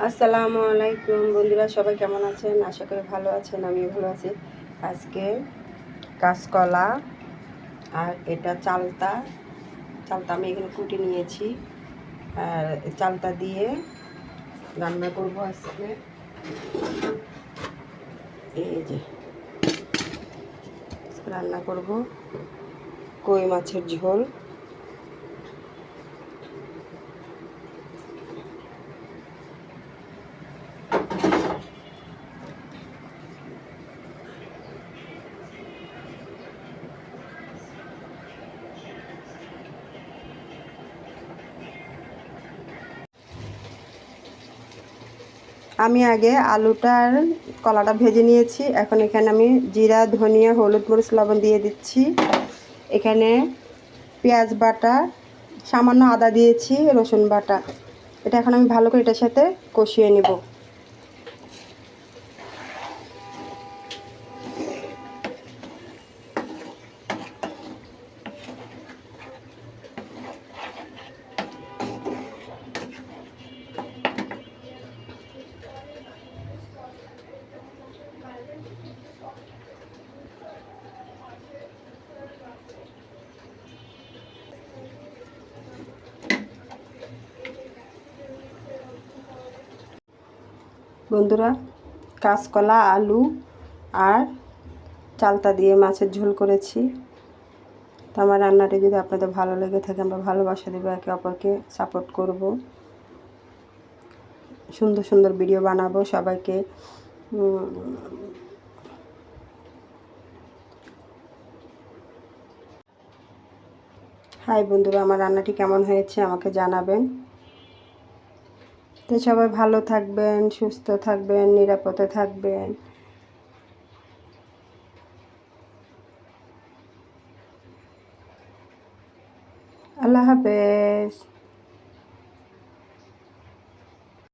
আসসালামু আলাইকুম বন্ধুরা, সবাই কেমন আছেন? আশা করি ভালো আছেন। আমিও ভালো আছি। আজকে কাঁচকলা আর এটা চালতা চালতা আমি এখানে কুটে নিয়েছি। আর চালতা দিয়ে রান্না করব আজকে। এই যে রান্না করব কই মাছের ঝোল। আমি আগে আলুটার কলাটা ভেজে নিয়েছি। এখন এখানে আমি জিরা, ধনিয়া, হলুদ, মরিচ, লবণ দিয়ে দিচ্ছি। এখানে পেঁয়াজ বাটা, সামান্য আদা দিয়েছি, রসুন বাটা। এটা এখন আমি ভালো করে এটার সাথে কষিয়ে নেব। বন্ধুরা, কাঁচকলা, আলু আর চালতা দিয়ে মাছের ঝোল করেছি। তো আমার রান্নাটি যদি আপনাদের ভালো লেগে থাকে, আমরা ভালোবাসা দেবো, একে অপরকে সাপোর্ট করব, সুন্দর সুন্দর ভিডিও বানাবো সবাইকে। হাই বন্ধুরা, আমার রান্নাটি কেমন হয়েছে আমাকে জানাবেন। তো সবাই ভালো থাকবেন, সুস্থ থাকবেন, নিরাপদে থাকবেন। আল্লাহ হাফেজ।